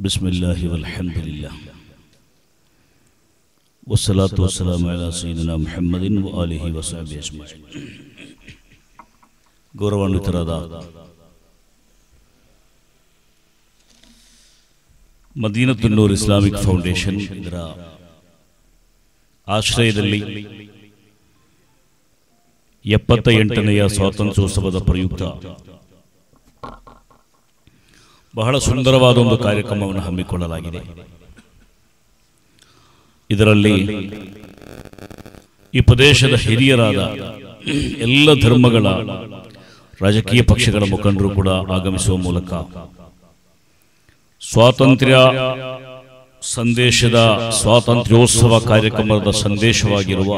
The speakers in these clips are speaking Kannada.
ಬಿಸ್ಮಿಲ್ಲಾಹಿ ವಲ್ಹಮ್ದುಲಿಲ್ಲಾಹ್ ವಸ್ಸಲಾತು ವಸ್ಸಲಾಮು ಅಲಾ ಸಯ್ಯಿದಿನಾ ಮುಹಮ್ಮದಿನ್ ವ ಆಲಿಹಿ ವ ಸಹಬಿಹಿ ಅಜ್ಮഈನ್. ಗೌರವಾನ್ವಿತರಾದ ಮದೀನತುನ್ ನೂರ್ ಇಸ್ಲಾಮಿಕ್ ಫೌಂಡೇಶನ್ ಇದರ ಆಶ್ರಯದಲ್ಲಿ 78ನೆಯ ಸ್ವಾತಂತ್ರ್ಯೋತ್ಸವದ ಪ್ರಯುಕ್ತ ಬಹಳ ಸುಂದರವಾದ ಒಂದು ಕಾರ್ಯಕ್ರಮವನ್ನು ಹಮ್ಮಿಕೊಳ್ಳಲಾಗಿದೆ. ಇದರಲ್ಲಿ ಈ ಪ್ರದೇಶದ ಹಿರಿಯರಾದ ಎಲ್ಲ ಧರ್ಮಗಳ ರಾಜಕೀಯ ಪಕ್ಷಗಳ ಮುಖಂಡರು ಕೂಡ ಆಗಮಿಸುವ ಮೂಲಕ ಸ್ವಾತಂತ್ರ್ಯ ಸಂದೇಶದ ಸ್ವಾತಂತ್ರ್ಯೋತ್ಸವ ಕಾರ್ಯಕ್ರಮದ ಸಂದೇಶವಾಗಿರುವ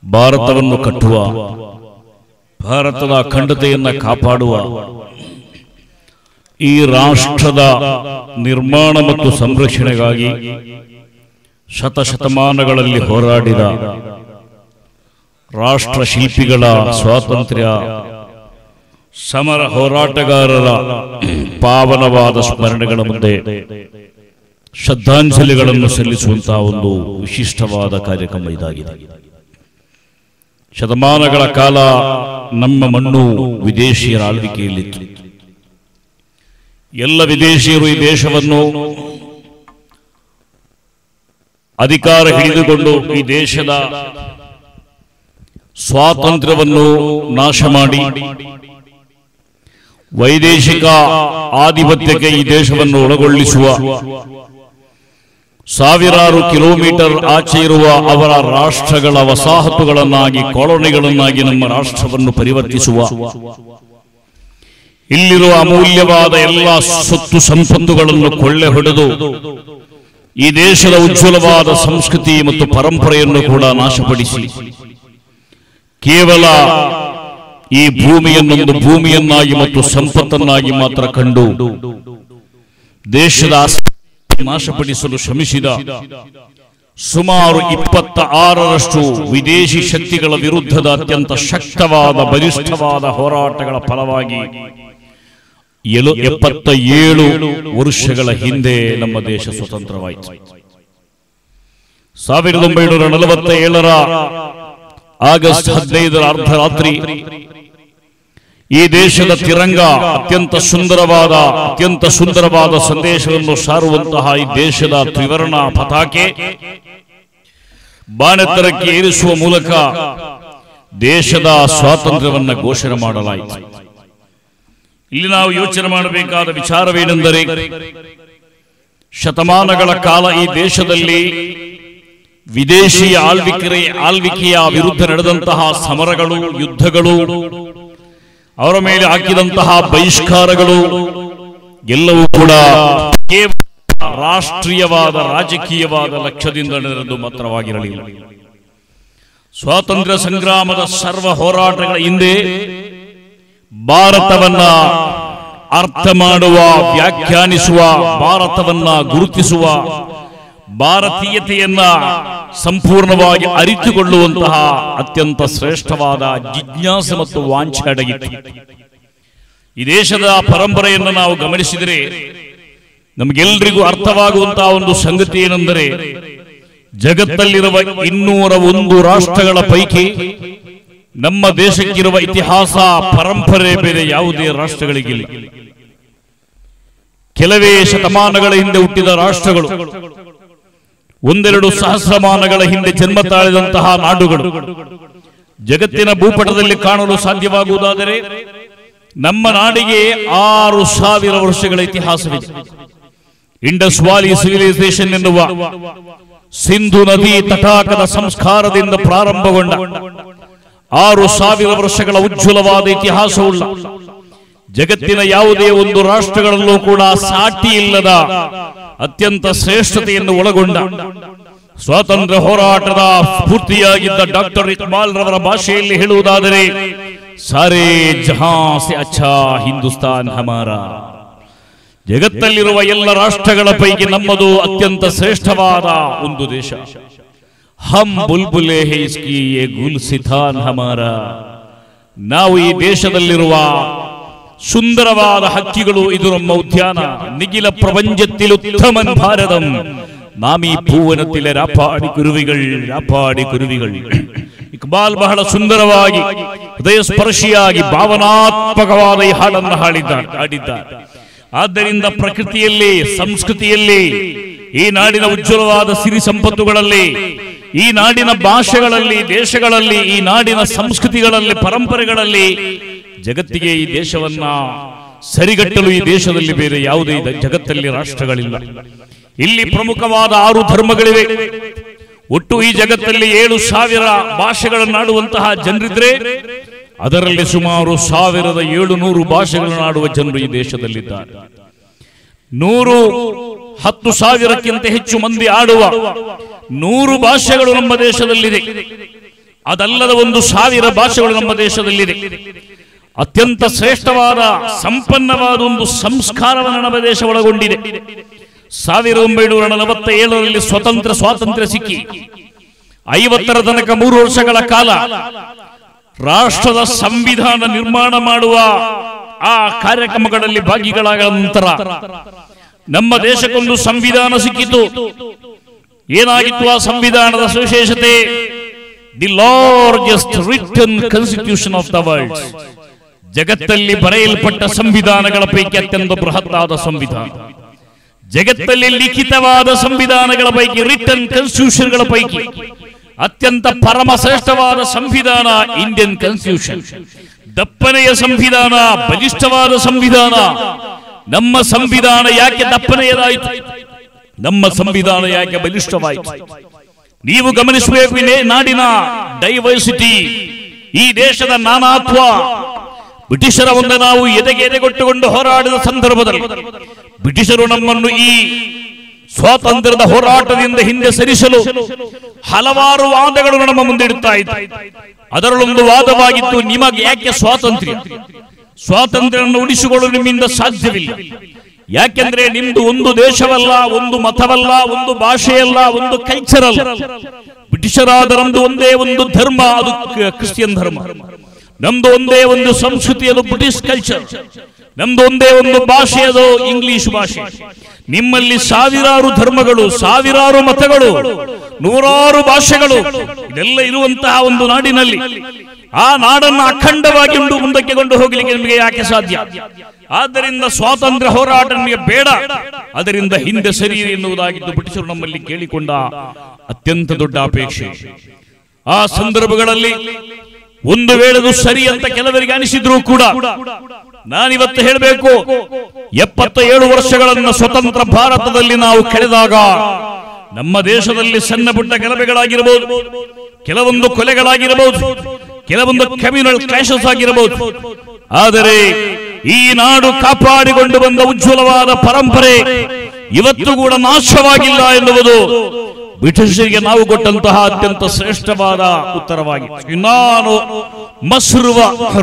ಭಾರತವನ್ನು ಕಟ್ಟುವ, ಭಾರತದ ಅಖಂಡತೆಯನ್ನು ಕಾಪಾಡುವ, ಈ ರಾಷ್ಟ್ರದ ನಿರ್ಮಾಣ ಮತ್ತು ಸಂರಕ್ಷಣೆಗಾಗಿ ಶತಶತಮಾನಗಳಲ್ಲಿ ಹೋರಾಡಿದ ರಾಷ್ಟ್ರ ಶಿಲ್ಪಿಗಳ, ಸ್ವಾತಂತ್ರ್ಯ ಸಮರ ಹೋರಾಟಗಾರರ ಪಾವನವಾದ ಸ್ಮರಣೆಗಳ ಮುಂದೆ ಶ್ರದ್ಧಾಂಜಲಿಗಳನ್ನು ಸಲ್ಲಿಸುವಂತಹ ಒಂದು ವಿಶಿಷ್ಟವಾದ ಕಾರ್ಯಕ್ರಮ ಇದಾಗಿದೆ. ಶತಮಾನಗಳ ಕಾಲ ನಮ್ಮ ಮಣ್ಣು ವಿದೇಶಿಯರ ಆಳ್ವಿಕೆಯಲ್ಲಿತ್ತು. ಎಲ್ಲ ವಿದೇಶಿಯರು ಈ ದೇಶವನ್ನು ಅಧಿಕಾರ ಹಿಡಿದುಕೊಂಡು ಈ ದೇಶದ ಸ್ವಾತಂತ್ರ್ಯವನ್ನು ನಾಶ ಮಾಡಿ ವೈದೇಶಿಕ ಆಧಿಪತ್ಯಕ್ಕೆ ಈ ದೇಶವನ್ನು ಒಳಗೊಳಿಸುವ, ಸಾವಿರಾರು ಕಿಲೋಮೀಟರ್ ಆಚೆ ಇರುವ ಅವರ ರಾಷ್ಟ್ರಗಳ ವಸಾಹತುಗಳನ್ನಾಗಿ, ಕಾಲೋನಿಗಳನ್ನಾಗಿ ನಮ್ಮ ರಾಷ್ಟ್ರವನ್ನು ಪರಿವರ್ತಿಸುವ, ಇಲ್ಲಿರುವ ಅಮೂಲ್ಯವಾದ ಎಲ್ಲ ಸೊತ್ತು ಸಂಪತ್ತುಗಳನ್ನು ಕೊಳ್ಳೆ ಹೊಡೆದು ಈ ದೇಶದ ಉಜ್ವಲವಾದ ಸಂಸ್ಕೃತಿ ಮತ್ತು ಪರಂಪರೆಯನ್ನು ಕೂಡ ನಾಶಪಡಿಸಿ ಕೇವಲ ಈ ಭೂಮಿಯನ್ನೊಂದು ಭೂಮಿಯನ್ನಾಗಿ ಮತ್ತು ಸಂಪತ್ತನ್ನಾಗಿ ಮಾತ್ರ ಕಂಡು ದೇಶದ ನಾಶಪಡಿಸಲು ಶ್ರಮಿಸಿದ ಸುಮಾರು 26ರಷ್ಟು ವಿದೇಶಿ ಶಕ್ತಿಗಳ ವಿರುದ್ಧದ ಅತ್ಯಂತ ಶಕ್ತವಾದ, ಬಲಿಷ್ಠವಾದ ಹೋರಾಟಗಳ ಫಲವಾಗಿ 77 ವರ್ಷಗಳ ಹಿಂದೆ ನಮ್ಮ ದೇಶ ಸ್ವತಂತ್ರವಾಯಿತು. 1947ರ ಆಗಸ್ಟ್ 15ರ ಅರ್ಧರಾತ್ರಿ ಈ ದೇಶದ ತಿರಂಗ ಅತ್ಯಂತ ಸುಂದರವಾದ ಸಂದೇಶವನ್ನು ಸಾರುವಂತಹ ಈ ದೇಶದ ತ್ರಿವರ್ಣ ಪತಾಕೆ ಬಾನೆತ್ತರಕ್ಕೆ ಏರಿಸುವ ಮೂಲಕ ದೇಶದ ಸ್ವಾತಂತ್ರ್ಯವನ್ನು ಘೋಷಣೆ ಮಾಡಲಾಯಿತು. ಇಲ್ಲಿ ನಾವು ಯೋಚನೆ ಮಾಡಬೇಕಾದ ವಿಚಾರವೇನೆಂದರೆ, ಶತಮಾನಗಳ ಕಾಲ ಈ ದೇಶದಲ್ಲಿ ವಿದೇಶಿ ಆಳ್ವಿಕೆಯ ವಿರುದ್ಧ ನಡೆದಂತಹ ಸಮರಗಳು, ಯುದ್ಧಗಳು, ಅವರ ಮೇಲೆ ಹಾಕಿದಂತಹ ಬಹಿಷ್ಕಾರಗಳು ಎಲ್ಲವೂ ಕೂಡ ಕೇವಲ ರಾಷ್ಟ್ರೀಯವಾದ, ರಾಜಕೀಯವಾದ ಲಕ್ಷ್ಯದಿಂದ ನಡೆದು ಮಾತ್ರವಾಗಿರಲಿಲ್ಲ. ಸ್ವಾತಂತ್ರ್ಯ ಸಂಗ್ರಾಮದ ಸರ್ವ ಹೋರಾಟಗಳ ಹಿಂದೆ ಭಾರತವನ್ನ ಅರ್ಥ ಮಾಡುವ, ವ್ಯಾಖ್ಯಾನಿಸುವ, ಭಾರತವನ್ನ ಗುರುತಿಸುವ, ಭಾರತೀಯತೆಯನ್ನ ಸಂಪೂರ್ಣವಾಗಿ ಅರಿತುಕೊಳ್ಳುವಂತಹ ಅತ್ಯಂತ ಶ್ರೇಷ್ಠವಾದ ಜಿಜ್ಞಾಸೆ ಮತ್ತು ವಾಂಛೆ ಅಡಗಿತ್ತು. ಈ ದೇಶದ ಪರಂಪರೆಯನ್ನು ನಾವು ಗಮನಿಸಿದರೆ ನಮಗೆಲ್ಲರಿಗೂ ಅರ್ಥವಾಗುವಂತಹ ಒಂದು ಸಂಗತಿ ಏನೆಂದರೆ, ಜಗತ್ತಲ್ಲಿರುವ 201 ರಾಷ್ಟ್ರಗಳ ಪೈಕಿ ನಮ್ಮ ದೇಶಕ್ಕಿರುವ ಇತಿಹಾಸ, ಪರಂಪರೆ ಬೇರೆ ಯಾವುದೇ ರಾಷ್ಟ್ರಗಳಿಗಿಲ್ಲ. ಕೆಲವೇ ಶತಮಾನಗಳ ಹಿಂದೆ ಹುಟ್ಟಿದ ರಾಷ್ಟ್ರಗಳು, ಒಂದೆರಡು ಸಹಸ್ರಮಾನಗಳ ಹಿಂದೆ ಜನ್ಮ ತಾಳಿದಂತಹ ನಾಡುಗಳು ಜಗತ್ತಿನ ಭೂಪಟದಲ್ಲಿ ಕಾಣಲು ಸಾಧ್ಯವಾಗುವುದಾದರೆ ನಮ್ಮ ನಾಡಿಗೆ 6000 ವರ್ಷಗಳ ಇತಿಹಾಸವಿದೆ. ಇಂಡಸ್ ವ್ಯಾಲಿ ಸಿವಿಲೈಸೇಷನ್ ಎನ್ನುವ ಸಿಂಧು ನದಿ ತಟಾಕದ ಸಂಸ್ಕಾರದಿಂದ ಪ್ರಾರಂಭಗೊಂಡ 6000 ವರ್ಷಗಳ ಉಜ್ವಲವಾದ ಇತಿಹಾಸವುಳ್ಳ, ಜಗತ್ತಿನ ಯಾವುದೇ ಒಂದು ರಾಷ್ಟ್ರಗಳಲ್ಲೂ ಕೂಡ ಸಾಟಿ ಇಲ್ಲದ ಅತ್ಯಂತ ಶ್ರೇಷ್ಠತೆಯನ್ನು ಒಳಗೊಂಡ, ಸ್ವಾತಂತ್ರ್ಯ ಹೋರಾಟದ ಸ್ಫೂರ್ತಿಯಾಗಿದ್ದ ಡಾಕ್ಟರ್ ಇಕ್ಬಾಲ್ ರವರ ಭಾಷೆಯಲ್ಲಿ ಹೇಳುವುದಾದರೆ, ಸಾರೇ ಜಹಾನ್ ಸೆ ಅಚ್ಚಾ ಹಿಂದೂಸ್ತಾನ್ ಹಮಾರಾ, ಜಗತ್ತಲ್ಲಿರುವ ಎಲ್ಲ ರಾಷ್ಟ್ರಗಳ ಪೈಕಿ ನಮ್ಮದು ಅತ್ಯಂತ ಶ್ರೇಷ್ಠವಾದ ಒಂದು ದೇಶ. ಹಮ್ ಬುಲ್ಬುಲೆ ಹೈ ಇಸ್ಕಿ ಯೇ ಗುಲ್ಸಿತಾನ್ ಹಮಾರಾ, ನಾವು ಈ ದೇಶದಲ್ಲಿರುವ സുന്ദരവാദ ഹക്കികളു ഇത് നമ്മ ഉദ്യാന നിഖില പ്രപഞ്ചത്തിൽ ഉത്തമൻ ഭാരതം നാം ഈ ഭൂവനത്തിലെ രാപ്പാടി കുരുവികൾ ಇಕ್ಬಾಲ್ ಬಹಳ ಸುಂದರವಾಗಿ ಹೃದಯ ಸ್ಪರ್ಶಿಯಾಗಿ ಭಾವನಾತ್ಮಕವಾದ ಈ ಹಾಡನ್ನು ಹಾಡಿದ್ದಾರೆ. ಆದ್ದರಿಂದ ಪ್ರಕೃತಿಯಲ್ಲಿ, ಸಂಸ್ಕೃತಿಯಲ್ಲಿ, ಈ ನಾಡಿನ ಉಜ್ವಲವಾದ ಸಿರಿ ಸಂಪತ್ತುಗಳಲ್ಲಿ, ಈ ನಾಡಿನ ಭಾಷೆಗಳಲ್ಲಿ, ದೇಶಗಳಲ್ಲಿ, ಈ ನಾಡಿನ ಸಂಸ್ಕೃತಿಗಳಲ್ಲಿ, ಪರಂಪರೆಗಳಲ್ಲಿ ಜಗತ್ತಿಗೆ ಈ ದೇಶವನ್ನ ಸರಿಗಟ್ಟಲು ಈ ದೇಶದಲ್ಲಿ ಬೇರೆ ಯಾವುದೇ ಜಗತ್ತಲ್ಲಿ ರಾಷ್ಟ್ರಗಳಿಲ್ಲ. ಇಲ್ಲಿ ಪ್ರಮುಖವಾದ 6 ಧರ್ಮಗಳಿವೆ. ಒಟ್ಟು ಈ ಜಗತ್ತಲ್ಲಿ 7,000 ಭಾಷೆಗಳನ್ನಾಡುವಂತಹ ಜನರಿದ್ರೆ ಅದರಲ್ಲಿ ಸುಮಾರು 1,700 ಭಾಷೆಗಳನ್ನಾಡುವ ಜನರು ಈ ದೇಶದಲ್ಲಿದ್ದಾರೆ. 110,000ಕ್ಕಿಂತ ಹೆಚ್ಚು ಮಂದಿ ಆಡುವ 100 ಭಾಷೆಗಳು ನಮ್ಮ ದೇಶದಲ್ಲಿದೆ. ಅದಲ್ಲದ 1,000 ಭಾಷೆಗಳು ನಮ್ಮ ದೇಶದಲ್ಲಿದೆ. ಅತ್ಯಂತ ಶ್ರೇಷ್ಠವಾದ ಸಂಪನ್ನವಾದ ಒಂದು ಸಂಸ್ಕಾರವನ್ನು ನಮ್ಮ ದೇಶ ಒಳಗೊಂಡಿದೆ. 1947ರಲ್ಲಿ ಸ್ವಾತಂತ್ರ್ಯ ಸಿಕ್ಕಿ 50ರ ತನಕ 3 ವರ್ಷಗಳ ಕಾಲ ರಾಷ್ಟ್ರದ ಸಂವಿಧಾನ ನಿರ್ಮಾಣ ಮಾಡುವ ಆ ಕಾರ್ಯಕ್ರಮಗಳಲ್ಲಿ ಭಾಗಿಗಳಾದ ನಂತರ ನಮ್ಮ ದೇಶಕ್ಕೊಂದು ಸಂವಿಧಾನ ಸಿಕ್ಕಿತು. ಏನಾಗಿತ್ತು ಆ ಸಂವಿಧಾನದ ವಿಶೇಷತೆ? The largest written constitution of the world. ಜಗತ್ತಲ್ಲಿ ಬರೆಯಲ್ಪಟ್ಟ ಸಂವಿಧಾನಗಳ ಪೈಕಿ ಅತ್ಯಂತ ಬೃಹತ್ತಾದ ಸಂವಿಧಾನ. ಜಗತ್ತಲ್ಲಿ ಲಿಖಿತವಾದ ಸಂವಿಧಾನಗಳ ಪೈಕಿ, ರಿಟನ್ ಕಾನ್ಸ್ಟಿಟ್ಯೂಷನ್ಗಳ ಪೈಕಿ ಅತ್ಯಂತ ಪರಮ ಶ್ರೇಷ್ಠವಾದ ಸಂವಿಧಾನ ಇಂಡಿಯನ್ ಕಾನ್ಸ್ಟಿಟ್ಯೂಷನ್. ದಪ್ಪನೆಯ ಸಂವಿಧಾನ, ಬಲಿಷ್ಠವಾದ ಸಂವಿಧಾನ. ನಮ್ಮ ಸಂವಿಧಾನ ಯಾಕೆ ದಪ್ಪನೆಯದಾಯಿತು? ನಮ್ಮ ಸಂವಿಧಾನ ಯಾಕೆ ಬಲಿಷ್ಠವಾಯಿತು? ನೀವು ಗಮನಿಸಬೇಕು. ನಾಡಿನ ಡೈವರ್ಸಿಟಿ, ಈ ದೇಶದ ನಾನಾತ್ವ. ಬ್ರಿಟಿಷರ ಮುಂದೆ ನಾವು ಎದೆಗೊಟ್ಟುಕೊಂಡು ಹೋರಾಡಿದ ಸಂದರ್ಭದಲ್ಲಿ ಬ್ರಿಟಿಷರು ನಮ್ಮನ್ನು ಈ ಸ್ವಾತಂತ್ರ್ಯದ ಹೋರಾಟದಿಂದ ಹಿಂದೆ ಸರಿಸಲು ಹಲವಾರು ವಾದಗಳು ನಮ್ಮ ಮುಂದೆ ಇಡುತ್ತಾ ಇತ್ತು. ಅದರಲ್ಲೊಂದು ವಾದವಾಗಿತ್ತು, ನಿಮಗೆ ಯಾಕೆ ಸ್ವಾತಂತ್ರ್ಯವನ್ನು ಉಳಿಸಿಕೊಳ್ಳಲು ನಿಮ್ಮಿಂದ ಸಾಧ್ಯವಿಲ್ಲ. ಯಾಕೆಂದ್ರೆ ನಿಮ್ದು ಒಂದು ದೇಶವಲ್ಲ, ಒಂದು ಮತವಲ್ಲ, ಒಂದು ಭಾಷೆಯಲ್ಲ, ಒಂದು ಕಲ್ಚರ್ ಅಲ್ಲ. ಬ್ರಿಟಿಷರಾದ ನಮ್ದು ಒಂದೇ ಒಂದು ಧರ್ಮ, ಅದು ಕ್ರಿಶ್ಚಿಯನ್ ಧರ್ಮ. ನಮ್ದು ಒಂದೇ ಒಂದು ಸಂಸ್ಕೃತಿ, ಅದು ಬ್ರಿಟಿಷ್ ಕಲ್ಚರ್. ನಮ್ದು ಒಂದೇ ಒಂದು ಭಾಷೆ, ಅದು ಇಂಗ್ಲಿಷ್ ಭಾಷೆ. ನಿಮ್ಮಲ್ಲಿ 1,000 ಧರ್ಮಗಳು, 1,000 ಮತಗಳು, 100 ಭಾಷೆಗಳು, ಇದೆಲ್ಲ ಇರುವಂತಹ ಒಂದು ನಾಡಿನಲ್ಲಿ ಆ ನಾಡನ್ನು ಅಖಂಡವಾಗಿ ಮುಂದಕ್ಕೆ ಕೊಂಡು ಹೋಗಲಿಕ್ಕೆ ನಿಮಗೆ ಯಾಕೆ ಸಾಧ್ಯ? ಆದ್ದರಿಂದ ಸ್ವಾತಂತ್ರ್ಯ ಹೋರಾಟ ನಿಮಗೆ ಬೇಡ, ಅದರಿಂದ ಹಿಂದೆ ಸರಿ ಎನ್ನುವುದಾಗಿದ್ದು ಬ್ರಿಟಿಷರು ನಮ್ಮಲ್ಲಿ ಕೇಳಿಕೊಂಡ ಅತ್ಯಂತ ದೊಡ್ಡ ಅಪೇಕ್ಷೆ. ಆ ಸಂದರ್ಭಗಳಲ್ಲಿ ಒಂದು ವೇಳೆದು ಸರಿ ಅಂತ ಕೆಲವರಿಗೆ ಅನಿಸಿದ್ರು ಕೂಡ ನಾನಿವತ್ತು ಹೇಳಬೇಕು, 77 ವರ್ಷಗಳನ್ನು ಸ್ವತಂತ್ರ ಭಾರತದಲ್ಲಿ ನಾವು ಕಳೆದಾಗ ನಮ್ಮ ದೇಶದಲ್ಲಿ ಸಣ್ಣ ಪುಟ್ಟ ಗಲಭೆಗಳಾಗಿರಬಹುದು, ಕೆಲವೊಂದು ಕೊಲೆಗಳಾಗಿರಬಹುದು, ಕೆಲವೊಂದು ಕಮ್ಯುನಲ್ ಕ್ಲಾಶಸ್ ಆಗಿರಬಹುದು. ಆದರೆ ಈ ನಾಡು ಕಾಪಾಡಿಕೊಂಡು ಬಂದ ಉಜ್ವಲವಾದ ಪರಂಪರೆ ಇವತ್ತು ಕೂಡ ನಾಶವಾಗಿಲ್ಲ ಎನ್ನುವುದು ಬ್ರಿಟಿಷರಿಗೆ ನಾವು ಕೊಟ್ಟಂತಹ ಅತ್ಯಂತ ಶ್ರೇಷ್ಠವಾದ ಉತ್ತರವಾಗಿ. ಯುನಾನೋ ಮಸ್ರುವ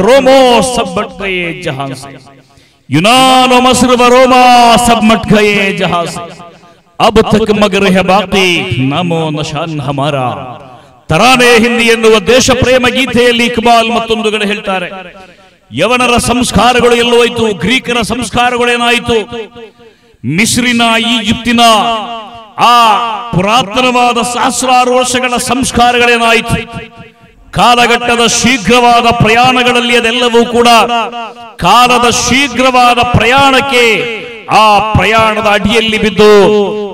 ರೋಮೋ ಸಬ್ಬಟ್ ಗಯೇ ಜಹಾನ್ ಸೆ, ಯುನಾನೋ ಮಸ್ರುವ ರೋಮಾ ಸಬ್ಬಟ್ ಗಯೇ ಜಹಾನ್ ಸೆ, ಅಬ್ ತಕ್ ಮಗರ್ ಹೈ ಬಾಕಿ ನಮೋ ನಶಾನ್ ಹಮಾರಾ. ತರಾನೆ ಹಿಂದಿ ಎನ್ನುವ ದೇಶ ಪ್ರೇಮ ಗೀತೆಯಲ್ಲಿ ಇಕ್ಬಾಲ್ ಮತ್ತೊಂದು ಕಡೆ ಹೇಳ್ತಾರೆ, ಯವನರ ಸಂಸ್ಕಾರಗಳು ಎಲ್ಲೋಯ್ತು, ಗ್ರೀಕರ ಸಂಸ್ಕಾರಗಳೇನಾಯಿತು, ಮಿಸ್ರಿನ, ಈಜಿಪ್ತಿನ ಆ ಪುರಾತನವಾದ 1000 ವರ್ಷಗಳ ಸಂಸ್ಕಾರಗಳೇನಾಯಿತು? ಕಾಲಘಟ್ಟದ ಶೀಘ್ರವಾದ ಪ್ರಯಾಣಗಳಲ್ಲಿ ಅದೆಲ್ಲವೂ ಕೂಡ ಕಾಲದ ಶೀಘ್ರವಾದ ಪ್ರಯಾಣಕ್ಕೆ, ಆ ಪ್ರಯಾಣದ ಅಡಿಯಲ್ಲಿ ಬಿದ್ದು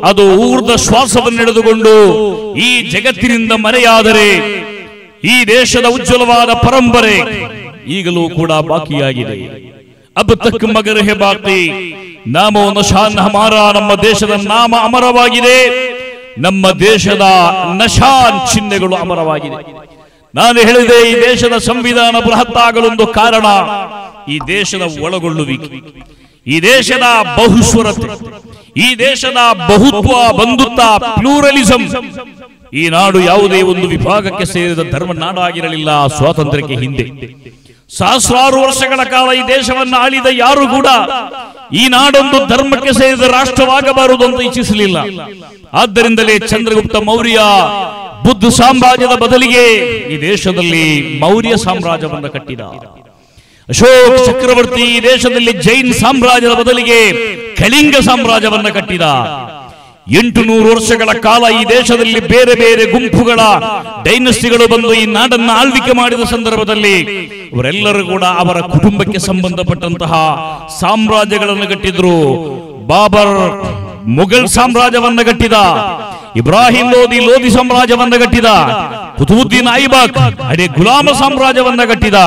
ಅದು ಊರ್ಧ್ವ ಶ್ವಾಸವನ್ನು ಹಿಡಿದುಕೊಂಡು ಈ ಜಗತ್ತಿನಿಂದ ಮರೆಯಾದರೆ ಈ ದೇಶದ ಉಜ್ವಲವಾದ ಪರಂಪರೆ ಈಗಲೂ ಕೂಡ ಬಾಕಿಯಾಗಿದೆ. ಅಬ್ ತಕ್ ಮಗರ್ ಹೈ ಬಾಕಿ ನಾಮೋ ನಶಾನ್ ಹಮಾರಾ. ನಮ್ಮ ದೇಶದ ನಾಮ ಅಮರವಾಗಿದೆ, ನಮ್ಮ ದೇಶದ ನಶಾನ್ ಚಿಹ್ನೆಗಳು ಅಮರವಾಗಿದೆ. ನಾನು ಹೇಳಿದೆ, ಈ ದೇಶದ ಸಂವಿಧಾನ ಬೃಹತ್ತಾಗಲೊಂದು ಕಾರಣ ಈ ದೇಶದ ಒಳಗೊಳ್ಳುವಿಕೆ, ಈ ದೇಶದ ಬಹುಸ್ವರತೆ, ಈ ದೇಶದ ಬಹುತ್ವ, ಬಂಧುತ್ವ, ಪ್ಲೂರಲಿಸಂ. ಈ ನಾಡು ಯಾವುದೇ ಒಂದು ವಿಭಾಗಕ್ಕೆ ಸೇರಿದ ಧರ್ಮ ನಾಡಾಗಿರಲಿಲ್ಲ ಸ್ವಾತಂತ್ರ್ಯಕ್ಕೆ ಹಿಂದೆ. 1000 ವರ್ಷಗಳ ಕಾಲ ಈ ದೇಶವನ್ನು ಆಳಿದ ಯಾರು ಕೂಡ ಈ ನಾಡೊಂದು ಧರ್ಮಕ್ಕೆ ಸೇರಿದ ರಾಷ್ಟ್ರವಾಗಬಾರದು ಅಂತ ಇಚ್ಛಿಸಲಿಲ್ಲ. ಆದ್ದರಿಂದಲೇ ಚಂದ್ರಗುಪ್ತ ಮೌರ್ಯ ಬುದ್ಧ ಸಾಮ್ರಾಜ್ಯದ ಬದಲಿಗೆ ಈ ದೇಶದಲ್ಲಿ ಮೌರ್ಯ ಸಾಮ್ರಾಜ್ಯವನ್ನು ಕಟ್ಟಿದ. ಅಶೋಕ್ ಚಕ್ರವರ್ತಿ ಈ ದೇಶದಲ್ಲಿ ಜೈನ್ ಸಾಮ್ರಾಜ್ಯದ ಬದಲಿಗೆ ಕಳಿಂಗ ಸಾಮ್ರಾಜ್ಯವನ್ನ ಕಟ್ಟಿದ. 800 ವರ್ಷಗಳ ಕಾಲ ಈ ದೇಶದಲ್ಲಿ ಬೇರೆ ಬೇರೆ ಗುಂಪುಗಳ ಡೈನಸ್ಟಿಗಳು ಬಂದು ಈ ನಾಡನ್ನು ಆಳ್ವಿಕೆ ಮಾಡಿದ ಸಂದರ್ಭದಲ್ಲಿ ಅವರೆಲ್ಲರೂ ಕೂಡ ಅವರ ಕುಟುಂಬಕ್ಕೆ ಸಂಬಂಧಪಟ್ಟಂತಹ ಸಾಮ್ರಾಜ್ಯಗಳನ್ನು ಕಟ್ಟಿದ್ರು. ಬಾಬರ್ ಮುಘಲ್ ಸಾಮ್ರಾಜ್ಯವನ್ನ ಕಟ್ಟಿದ, ಇಬ್ರಾಹಿಂ ಲೋಧಿ ಸಾಮ್ರಾಜ್ಯವನ್ನ ಕಟ್ಟಿದ, ಕುತುಬುದ್ದೀನ್ ಐಬಕ್ ಅದೇ ಗುಲಾಮ ಸಾಮ್ರಾಜ್ಯವನ್ನ ಕಟ್ಟಿದ.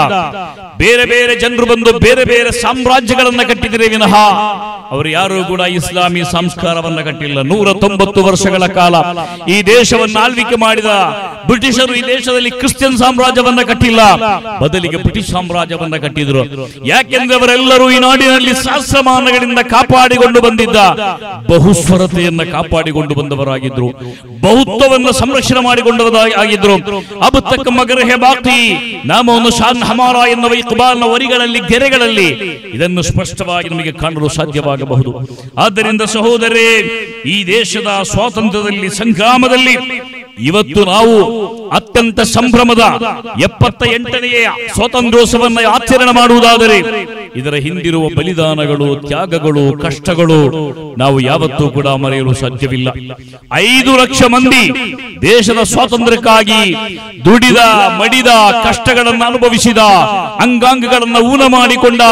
ಬೇರೆ ಬೇರೆ ಜನರು ಬಂದು ಬೇರೆ ಬೇರೆ ಸಾಮ್ರಾಜ್ಯಗಳನ್ನ ಕಟ್ಟಿದರೆ ವಿನಃ ಅವರು ಯಾರು ಕೂಡ ಇಸ್ಲಾಮಿ ಸಂಸ್ಕಾರವನ್ನ ಕಟ್ಟಿಲ್ಲ. 190 ವರ್ಷಗಳ ಕಾಲ ಈ ದೇಶವನ್ನು ಆಳ್ವಿಕೆ ಮಾಡಿದ ಬ್ರಿಟಿಷರು ಈ ದೇಶದಲ್ಲಿ ಕ್ರಿಶ್ಚಿಯನ್ ಸಾಮ್ರಾಜ್ಯವನ್ನ ಕಟ್ಟಿಲ್ಲ, ಬದಲಿಗೆ ಬ್ರಿಟಿಷ್ ಸಾಮ್ರಾಜ್ಯವನ್ನ ಕಟ್ಟಿದ್ರು. ಯಾಕೆಂದ್ರೆ ಅವರೆಲ್ಲರೂ ಈ ನಾಡಿನಲ್ಲಿ ಸಹಸ್ರಮಾನಗಳಿಂದ ಕಾಪಾಡಿಕೊಂಡು ಬಂದಿದ್ದ ಬಹುಸ್ವರತೆಯನ್ನ ಕಾಪಾಡಿಕೊಂಡು ಬಂದವರಾಗಿದ್ರು, ಬಹುತ್ವವನ್ನು ಸಂರಕ್ಷಣೆ ಮಾಡಿಕೊಂಡವರಾಗಿದ್ರು. ಅಬ್ ತಕ್ ಮಗರ್ ಹೆ ಬಾಕಿ ನಾಮವನ್ನು ಶಾನ್ ಹಮಾರ ಎನ್ನುವ ಇಕ್ಬಾಲ್ನ ವರಿಗಳಲ್ಲಿ ಗೆರೆಗಳಲ್ಲಿ ಇದನ್ನು ಸ್ಪಷ್ಟವಾಗಿ ನಮಗೆ ಕಾಣಲು ಸಾಧ್ಯವಾಗಬಹುದು. ಆದ್ದರಿಂದ ಸಹೋದರರೇ, ಈ ದೇಶದ ಸ್ವಾತಂತ್ರ್ಯದಲ್ಲಿ ಸಂಗ್ರಾಮದಲ್ಲಿ ಇವತ್ತು ನಾವು ಅತ್ಯಂತ ಸಂಭ್ರಮದ 78ನೇ ಸ್ವಾತಂತ್ರ್ಯೋತ್ಸವವನ್ನು ಆಚರಣೆ ಮಾಡುವುದಾದರೆ ಇದರ ಹಿಂದಿರುವ ಬಲಿದಾನಗಳು, ತ್ಯಾಗಗಳು, ಕಷ್ಟಗಳು ನಾವು ಯಾವತ್ತೂ ಕೂಡ ಮರೆಯಲು ಸಾಧ್ಯವಿಲ್ಲ. 5 ಲಕ್ಷ ಮಂದಿ ದೇಶದ ಸ್ವಾತಂತ್ರ್ಯಕ್ಕಾಗಿ ದುಡಿದ, ಮಡಿದ, ಕಷ್ಟಗಳನ್ನು ಅನುಭವಿಸಿದ, ಅಂಗಾಂಗಗಳನ್ನು ಊನ ಮಾಡಿಕೊಂಡ,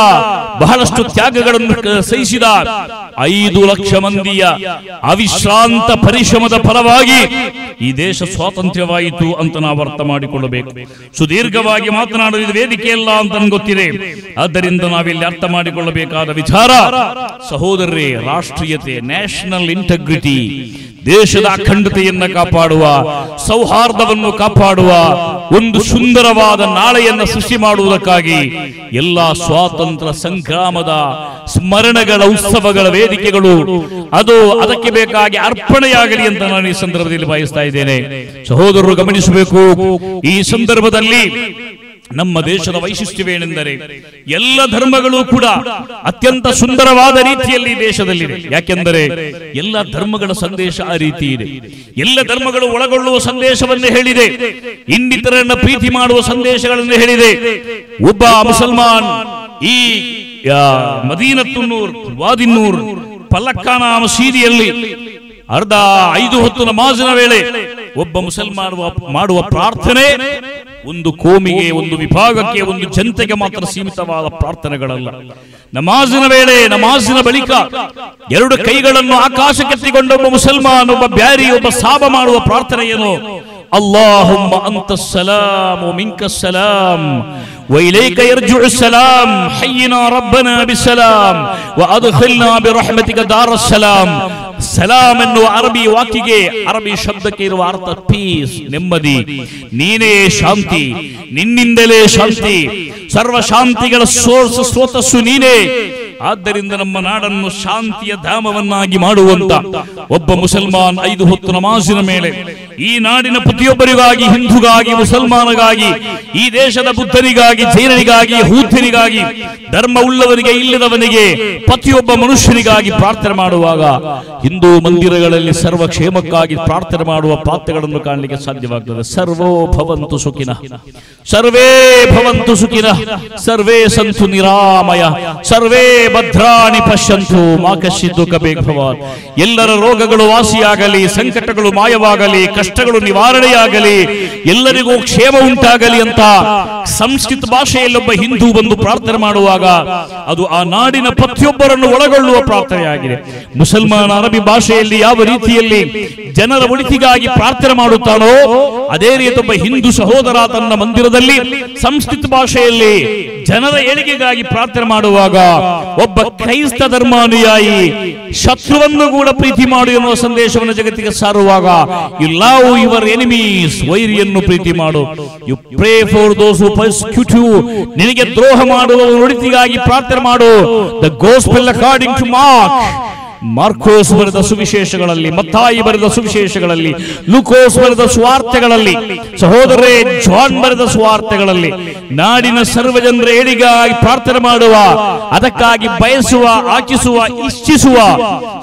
ಬಹಳಷ್ಟು ತ್ಯಾಗಗಳನ್ನು ಸಹಿಸಿದ 5 ಲಕ್ಷ ಮಂದಿಯ ಅವಿಶ್ರಾಂತ ಪರಿಶ್ರಮದ ಫಲವಾಗಿ ಈ ದೇಶ ಸ್ವಾತಂತ್ರ್ಯವಾಯಿತು ಅಂತ ನಾವು ಅರ್ಥ ಮಾಡಿಕೊಳ್ಳಬೇಕು. ಸುದೀರ್ಘವಾಗಿ ಮಾತನಾಡುವ ವೇದಿಕೆಯಲ್ಲ ಅಂತ ನನಗೆ ಗೊತ್ತಿದೆ. ಆದ್ದರಿಂದ ನಾವಿಲ್ಲಿ ಅರ್ಥ ಮಾಡಿಕೊಳ್ಳಬೇಕಾದ ವಿಚಾರ ಸಹೋದರರೇ, ರಾಷ್ಟ್ರೀಯತೆ, ನ್ಯಾಷನಲ್ ಇಂಟಗ್ರಿಟಿ, ದೇಶದ ಅಖಂಡತೆಯನ್ನು ಕಾಪಾಡುವ, ಸೌಹಾರ್ದವನ್ನು ಕಾಪಾಡುವ ಒಂದು ಸುಂದರವಾದ ನಾಳೆಯನ್ನು ಸೃಷ್ಟಿ ಮಾಡುವುದಕ್ಕಾಗಿ ಎಲ್ಲಾ ಸ್ವಾತಂತ್ರ್ಯ ಸಂಗ್ರಾಮದ ಸ್ಮರಣೆಗಳ ಉತ್ಸವಗಳ ವೇದಿಕೆಗಳು ಅದು ಅದಕ್ಕೆ ಬೇಕಾಗಿ ಅರ್ಪಣೆಯಾಗಲಿ ಅಂತ ನಾನು ಈ ಸಂದರ್ಭದಲ್ಲಿ ಬಯಸ್ತಾ ಇದ್ದೇನೆ. ಸಹೋದರರು ಗಮನಿಸಬೇಕು, ಈ ಸಂದರ್ಭದಲ್ಲಿ ನಮ್ಮ ದೇಶದ ವೈಶಿಷ್ಟ್ಯವೇನೆಂದರೆ ಎಲ್ಲ ಧರ್ಮಗಳು ಕೂಡ ಅತ್ಯಂತ ಸುಂದರವಾದ ರೀತಿಯಲ್ಲಿ ದೇಶದಲ್ಲಿದೆ. ಯಾಕೆಂದರೆ ಎಲ್ಲ ಧರ್ಮಗಳ ಸಂದೇಶ ಆ ರೀತಿ ಇದೆ. ಎಲ್ಲ ಧರ್ಮಗಳು ಒಳಗೊಳ್ಳುವ ಸಂದೇಶವನ್ನು ಹೇಳಿದೆ, ಇನ್ನಿತರನ್ನ ಪ್ರೀತಿ ಮಾಡುವ ಸಂದೇಶಗಳನ್ನು ಹೇಳಿದೆ. ಒಬ್ಬ ಮುಸಲ್ಮಾನ್ ಈ ಮದೀನತುನ್ನೂರ್, ವಾದಿನ್ನೂರ್, ಪಲ್ಲಕ್ಕಾನ ಮಸೀದಿಯಲ್ಲಿ 5 ಹೊತ್ತು ನಮಾಜಿನ ವೇಳೆ ಒಬ್ಬ ಮುಸಲ್ಮಾನ್ ಮಾಡುವ ಪ್ರಾರ್ಥನೆ ಒಂದು ಕೋಮಿಗೆ, ಒಂದು ವಿಭಾಗಕ್ಕೆ, ಒಂದು ಜನತೆಗೆ ಮಾತ್ರ ಸೀಮಿತವಾದ ಪ್ರಾರ್ಥನೆಗಳಲ್ಲ. ನಮಾಜಿನ ವೇಳೆ, ನಮಾಜಿನ ಬಳಿಕ 2 ಕೈಗಳನ್ನು ಆಕಾಶಕ್ಕೆತ್ತಿಕೊಂಡ ಒಬ್ಬ ಮುಸಲ್ಮಾನ್, ಒಬ್ಬ ಬ್ಯಾರಿ, ಒಬ್ಬ ಸಾಬ ಮಾಡುವ ಪ್ರಾರ್ಥನೆ ಏನು? ಅಲ್ಲಾಹುಮ್ಮ ಅಂತಸ್ ಸಲಾಮ್ ವ ಮಿಂಕಸ್ ಸಲಾಮ್ ವ ಇಲೈಕ ಯರ್ಜಿഉ ಸಲಾಮ್ ಹಯ್ಯಿನಾ ರಬ್ಬನಾ ಬಿಸ್ಸಲಾಮ್ ವ ಅದ್ಖಿಲ್ನಾ ಬಿರಹ್ಮತಿಕ ದಾರಸ್ ಸಲಾಮ್. ಸಲಾಮ್ ಎನ್ನುವ ಅರಬಿ ವಾಕ್ಯಕ್ಕೆ, ಅರಬಿ ಶಬ್ದಕ್ಕೆ ಇರುವ ಅರ್ಥ ಪೀಸ್, ನೆಮ್ಮದಿ. ನೀನೇ ಶಾಂತಿ, ನಿನ್ನಿಂದಲೇ ಶಾಂತಿ, ಸರ್ವ ಶಾಂತಿಗಳ ಸ್ರೋತಸ್ಸು ನೀನೇ. ಆದ್ದರಿಂದ ನಮ್ಮ ನಾಡನ್ನು ಶಾಂತಿಯ ಧಾಮವನ್ನಾಗಿ ಮಾಡುವಂತ ಒಬ್ಬ ಮುಸಲ್ಮಾನ್ 5 ಹೊತ್ತು ನಮಾಜಿನ ಮೇಲೆ ಈ ನಾಡಿನ ಪ್ರತಿಯೊಬ್ಬರಿಗಾಗಿ, ಹಿಂದೂಗಾಗಿ, ಮುಸಲ್ಮಾನಗಾಗಿ, ಈ ದೇಶದ ಬುದ್ಧನಿಗಾಗಿ, ಜೈನನಿಗಾಗಿ, ಹೂಥನಿಗಾಗಿ, ಧರ್ಮ ಉಳ್ಳವನಿಗೆ, ಇಲ್ಲದವನಿಗೆ, ಪ್ರತಿಯೊಬ್ಬ ಮನುಷ್ಯನಿಗಾಗಿ ಪ್ರಾರ್ಥನೆ ಮಾಡುವಾಗ ಹಿಂದೂ ಮಂದಿರಗಳಲ್ಲಿ ಸರ್ವ ಕ್ಷೇಮಕ್ಕಾಗಿ ಪ್ರಾರ್ಥನೆ ಮಾಡುವ ಪ್ರಾರ್ಥನೆಗಳನ್ನು ಕಾಣಲಿಕ್ಕೆ ಸಾಧ್ಯವಾಗ್ತದೆ. ಸರ್ವೋ ಭವಂತು ಸುಖಿನಃ, ಸರ್ವೇ ಭವಂತು ಸುಖಿನಃ, ಸರ್ವೇ ಸಂತು ನಿರಾಮಯ, ಸರ್ವೇ ಭದ್ರಾಣಿ ಪಶ್ಯಂತು ಮಾ ಕಶ್ಚಿತ್ ದುಃಖ ಭವಾತ್. ಎಲ್ಲರ ರೋಗಗಳು ವಾಸಿಯಾಗಲಿ, ಸಂಕಟಗಳು ಮಾಯವಾಗಲಿ, ಕಷ್ಟಗಳು ನಿವಾರಣೆಯಾಗಲಿ, ಎಲ್ಲರಿಗೂ ಕ್ಷೇಮ ಉಂಟಾಗಲಿ ಅಂತ ಸಂಸ್ಕೃತ ಭಾಷೆಯಲ್ಲೊಬ್ಬ ಹಿಂದೂ ಬಂದು ಪ್ರಾರ್ಥನೆ ಮಾಡುವಾಗ ಅದು ಆ ನಾಡಿನ ಪ್ರತಿಯೊಬ್ಬರನ್ನು ಒಳಗೊಳ್ಳುವ ಪ್ರಾರ್ಥನೆಯಾಗಿದೆ. ಮುಸಲ್ಮಾನ ಅರಬಿ ಭಾಷೆಯಲ್ಲಿ ಯಾವ ರೀತಿಯಲ್ಲಿ ಜನರ ಒಳಿತಿಗಾಗಿ ಪ್ರಾರ್ಥನೆ ಮಾಡುತ್ತಾನೋ ಅದೇ ರೀತಿ ಒಬ್ಬ ಹಿಂದೂ ಸಹೋದರ ತನ್ನ ಮಂದಿರದಲ್ಲಿ ಸಂಸ್ಕೃತ ಭಾಷೆಯಲ್ಲಿ ಜನರ ಏಳಿಗೆಗಾಗಿ ಪ್ರಾರ್ಥನೆ ಮಾಡುವಾಗ ಒಬ್ಬ ಕ್ರೈಸ್ತ ಧರ್ಮಾನುಯಾಯಿ ಶತ್ರುವನ್ನು ಕೂಡ ಪ್ರೀತಿ ಮಾಡು ಎನ್ನುವ ಸಂದೇಶವನ್ನು ಜಗತ್ತಿಗೆ ಸಾರುವಾಗ ಯು ಲವ್ ಯುವರ್ ಎನಿಮೀಸ್, ವೈರಿಯನ್ನು ಪ್ರೀತಿ ಮಾಡು. You pray for those who persecute you, ನಿನಗೆ ದ್ರೋಹ ಮಾಡುವ ಒಳಿತಿಗಾಗಿ ಪ್ರಾರ್ಥನೆ ಮಾಡು. The gospel according to Mark, ಮಾರ್ಕೋಸ್ ಬರೆದ ಸುವಿಶೇಷಗಳಲ್ಲಿ, ಮತ್ತಾಯಿ ಬರೆದ ಸುವಿಶೇಷಗಳಲ್ಲಿ, ಲೂಕೋಸ್ ಬರೆದ ಸುವಾರ್ತೆಗಳಲ್ಲಿ, ಸಹೋದರರೇ ಜಾನ್ ಬರೆದ ಸುವಾರ್ತೆಗಳಲ್ಲಿ ನಾಡಿನ ಸರ್ವಜನರ ಏಳಿಗಾಗಿ ಪ್ರಾರ್ಥನೆ ಮಾಡುವ, ಅದಕ್ಕಾಗಿ ಬಯಸುವ, ಆಚಿಸುವ, ಇಚ್ಛಿಸುವ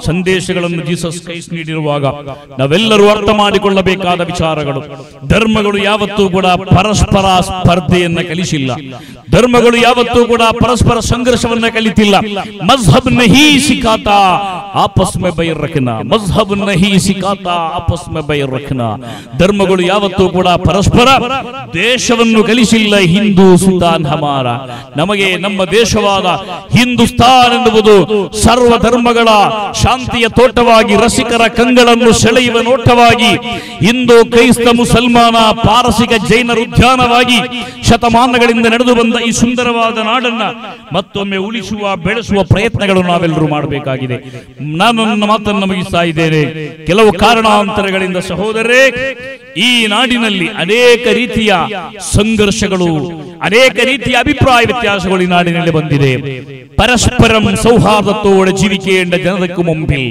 ಸಂದೇಶಗಳನ್ನು ಜೀಸಸ್ ಕ್ರೈಸ್ಟ್ ನೀಡಿರುವಾಗ ನಾವೆಲ್ಲರೂ ಅರ್ಥ ಮಾಡಿಕೊಳ್ಳಬೇಕಾದ ವಿಚಾರಗಳು, ಧರ್ಮಗಳು ಯಾವತ್ತೂ ಕೂಡ ಪರಸ್ಪರ ಸ್ಪರ್ಧೆಯನ್ನ ಕಲಿಸಿಲ್ಲ. ಧರ್ಮಗಳು ಯಾವತ್ತೂ ಕೂಡ ಪರಸ್ಪರ ಸಂಘರ್ಷವನ್ನ ಕಲಿತಿಲ್ಲ. ಮಜ್ಹಬ್ ನಹಿ ಸಿಖಾತಾ ಆಪಸ್ ಮೇ ಬೈರ್ ರಖನಾ, ಮಜ್ಹಬ್ ನಹಿ ಸಿಖಾತಾ ಆಪಸ್ ಮೇ ಬೈರ್ ರಖನಾ. ಧರ್ಮಗಳು ಯಾವತ್ತೂ ಕೂಡ ಪರಸ್ಪರ ದೇಶವನ್ನು ಕಲಿಸಿಲ್ಲ. ಹಿಂದೂಸ್ತಾನ್ ಹಮಾರ, ನಮಗೆ ನಮ್ಮ ದೇಶವಾದ ಹಿಂದೂಸ್ತಾನ್ ಎನ್ನುವುದು ಸರ್ವ ಧರ್ಮಗಳ ಶಾಂತಿಯ ತೋಟವಾಗಿ, ರಸಿಕರ ಕಂಗಳನ್ನು ಸೆಳೆಯುವ ನೋಟವಾಗಿ, ಹಿಂದೂ ಕ್ರೈಸ್ತ ಮುಸಲ್ಮಾನ ಪಾರಸಿಕ ಜೈನರ ಉದ್ಯಾನವಾಗಿ ಶತಮಾನಗಳಿಂದ ನಡೆದು ಬಂದ ಈ ಸುಂದರವಾದ ನಾಡನ್ನ ಮತ್ತೊಮ್ಮೆ ಉಳಿಸುವ, ಬೆಳೆಸುವ ಪ್ರಯತ್ನಗಳು ನಾವೆಲ್ಲರೂ ಮಾಡಬೇಕಾಗಿದೆ. ನಾನು ನನ್ನ ಮಾತನ್ನು ಮುಗಿಸ್ತಾ ಇದ್ದೇನೆ. ಕೆಲವು ಕಾರಣಾಂತರಗಳಿಂದ ಸಹೋದರರೇ, ಈ ನಾಡಿನಲ್ಲಿ ಅನೇಕ ರೀತಿಯ ಸಂಘರ್ಷಗಳು, ಅನೇಕ ರೀತಿಯ ಅಭಿಪ್ರಾಯ ವ್ಯತ್ಯಾಸಗಳು ಈ ನಾಡಿನಲ್ಲಿ ಬಂದಿದೆ. പരസ്പരം സൗഹാർദ്ദത്തോടെ ജീവിക്കേണ്ട ജനതയ്ക്ക് മുമ്പിൽ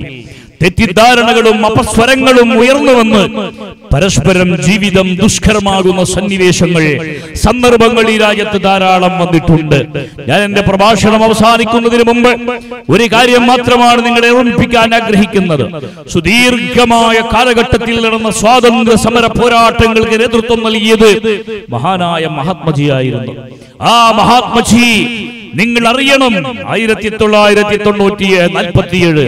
തെറ്റിദ്ധാരണകളും അപസ്വരങ്ങളും ഉയർന്നു വന്ന് പരസ്പരം ജീവിതം ദുഷ്കരമാകുന്ന സന്നിവേശങ്ങൾ, സന്ദർഭങ്ങൾ ഈ രാജ്യത്ത് ധാരാളം വന്നിട്ടുണ്ട്. ഞാൻ എന്റെ പ്രഭാഷണം അവസാനിക്കുന്നതിന് മുമ്പ് ഒരു കാര്യം മാത്രമാണ് നിങ്ങളെ ഓർമ്മിപ്പിക്കാൻ ആഗ്രഹിക്കുന്നത്. സുദീർഘമായ കാലഘട്ടത്തിൽ നടന്ന സ്വാതന്ത്ര്യ സമര പോരാട്ടങ്ങൾക്ക് നേതൃത്വം നൽകിയത് മഹാനായ മഹാത്മജിയായിരുന്നു. ആ മഹാത്മജി നിങ്ങൾ അറിയണം, 1947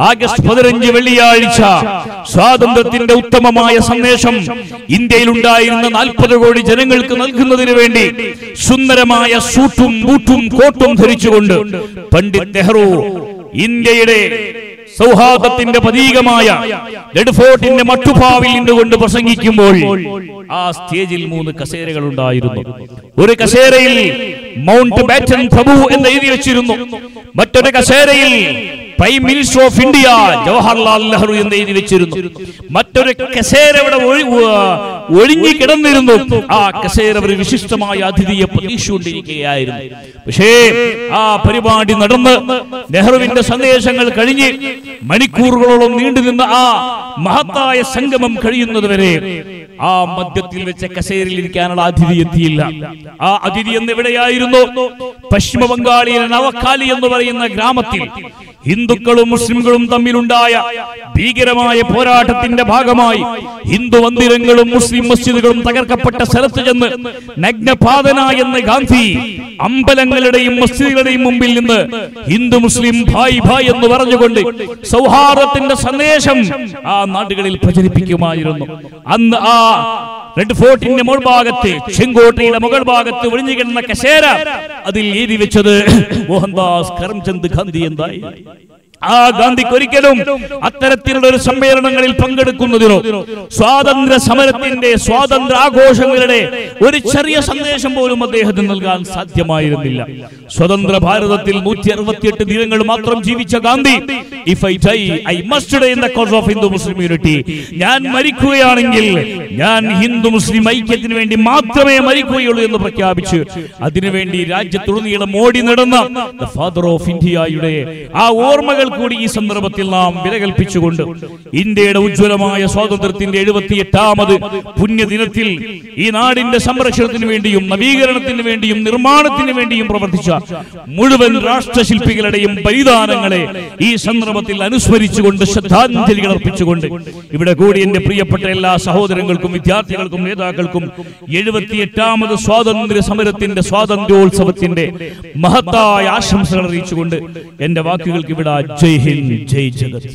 ആഗസ്റ്റ് 15 വെള്ളിയാഴ്ച സ്വാതന്ത്ര്യത്തിന്റെ ഉത്തമമായ സന്ദേശം ഇന്ത്യയിൽ ഉണ്ടായിരുന്ന 40 കോടി ജനങ്ങൾക്ക് നൽകുന്നതിന് വേണ്ടി സുന്ദരമായ സൂട്ടും ബൂട്ടും കോട്ടും ധരിച്ചുകൊണ്ട് പണ്ഡിറ്റ് നെഹ്റു ഇന്ത്യയുടെ സൗഹാർദ്ദത്തിന്റെ പ്രതീകമായ റെഡ് ഫോർട്ടിന്റെ മട്ടുപാവിൽ നിന്നുകൊണ്ട് പ്രസംഗിക്കുമ്പോൾ ആ സ്റ്റേജിൽ 3 കസേരകൾ ഉണ്ടായിരുന്നു. ഒരു കസേരയിൽ മൗണ്ട് ബാറ്റൻ പ്രഭു എന്ന് എഴുതി വെച്ചിരുന്നു. മറ്റൊരു കസേരയിൽ prime minister of India Jawaharlal Nehru എന്ന് എഴുതി വെച്ചിരുന്നു. മറ്റൊരു കസേര ഇവിടെ ഒഴിഞ്ഞു കിടന്നിരുന്നു. ആ കസേര ഒരു വിശിഷ്ടമായ അതിഥിയെ പ്രതീക്ഷിച്ചുകൊണ്ടിരിക്കുകയായിരുന്നു. പക്ഷേ ആ പരിപാടി നടന്ന് നെഹ്റുവിന്റെ സന്ദേശങ്ങൾ കഴിഞ്ഞ് മണിക്കൂറുകളോളം നീണ്ടുനിന്ന ആ മഹത്തായ സംഗമം കഴിയുന്നതുവരെ ആ മധ്യത്തിൽ വെച്ച കസേരയിൽ ഇരിക്കാനുള്ള അതിഥി എത്തിയില്ല. ആ അതിഥി എന്ന് എവിടെയായിരുന്നു? പശ്ചിമ ബംഗാളിലെ നവക്കാലി എന്ന് പറയുന്ന ഗ്രാമത്തിൽ ഹിന്ദുക്കളും മുസ്ലിംകളും തമ്മിലുണ്ടായ ഭീകരമായ പോരാട്ടത്തിന്റെ ഭാഗമായി ഹിന്ദു മന്ദിരങ്ങളും മുസ്ലിം മസ്ജിദുകളും തകർക്കപ്പെട്ട സ്ഥലത്ത് ചെന്ന് നഗ്നപാതനായെന്ന് ഗാന്ധി അമ്പലങ്ങളുടെയും മസ്ജിദുകളുടെയും മുമ്പിൽ നിന്ന് ഹിന്ദു മുസ്ലിം ഭായ് ഭായ് എന്ന് പറഞ്ഞുകൊണ്ട് സൗഹാർദ്ദത്തിന്റെ സന്ദേശം ആ നാടുകളിൽ പ്രചരിപ്പിക്കുമായിരുന്നു. അന്ന് ആ റെഡ് ഫോർട്ടിന്റെ മുകൾ ഭാഗത്ത്, ചെങ്കോട്ടയുടെ മുകൾ ഭാഗത്ത് ഒഴിഞ്ഞു കിടന്ന കസേര, അതിൽ എഴുതി വെച്ചത് മോഹൻദാസ് കരംചന്ദ് ഗാന്ധി എന്തായി. ആ ഗാന്ധിക്ക് ഒരിക്കലും അത്തരത്തിലുള്ള ഒരു സമ്മേളനങ്ങളിൽ പങ്കെടുക്കുന്നതിനോ സ്വാതന്ത്ര്യ സമരത്തിന്റെ, സ്വാതന്ത്ര്യ ആഘോഷങ്ങളുടെ ഒരു ചെറിയ സന്ദേശം പോലും അദ്ദേഹത്തിന് നൽകാൻ സാധ്യമായിരുന്നില്ല. സ്വതന്ത്ര ഭാരതത്തിൽ 168 ദിനങ്ങൾ മാത്രം ജീവിച്ച Gandhi, if I die I must dye in the cause of Hindu Muslim unity, ഞാൻ മരിക്കുകയാണെങ്കിൽ ഞാൻ ഹിന്ദു മുസ്ലിം ഐക്യത്തിന് വേണ്ടി മാത്രമേ മരിക്കുകയുള്ളൂ എന്ന് പ്രഖ്യാപിച്ച് അതിനുവേണ്ടി രാജ്യത്തുടനീളം ഓടി നടന്ന ദ ഫാദർ ഓഫ് ഇന്ത്യയുടെ ആ ഓർമ്മകൾ കൂടി ഈ സന്ദർഭത്തിൽ നാം വിലകൽപ്പിച്ചുകൊണ്ട് ഇന്ത്യയുടെ ഉജ്ജ്വലമായ സ്വാതന്ത്ര്യത്തിന്റെ 78ാമത് പുണ്യദിനത്തിൽ ഈ നാടിന്റെ സംരക്ഷണത്തിന് വേണ്ടിയും നവീകരണത്തിന് വേണ്ടിയും നിർമ്മാണത്തിന് വേണ്ടിയും പ്രവർത്തിച്ച മുഴുവൻ രാഷ്ട്രശില്പികളുടെയും ബലിദാനങ്ങളെ ഈ സന്ദർഭത്തിൽ അനുസ്മരിച്ചുകൊണ്ട് ശ്രദ്ധാഞ്ജലികൾ അർപ്പിച്ചുകൊണ്ട് ഇവിടെ കൂടി എന്റെ പ്രിയപ്പെട്ട എല്ലാ സഹോദരങ്ങൾക്കും വിദ്യാർത്ഥികൾക്കും നേതാക്കൾക്കും 78ാമത് സ്വാതന്ത്ര്യ സമരത്തിന്റെ സ്വാതന്ത്ര്യോത്സവത്തിന്റെ മഹത്തായ ആശംസകൾ അറിയിച്ചുകൊണ്ട് എന്റെ വാക്കുകൾക്ക് ഇവിടെ ജയ് ഹിന്ദ്, ജയ് ജഗത്.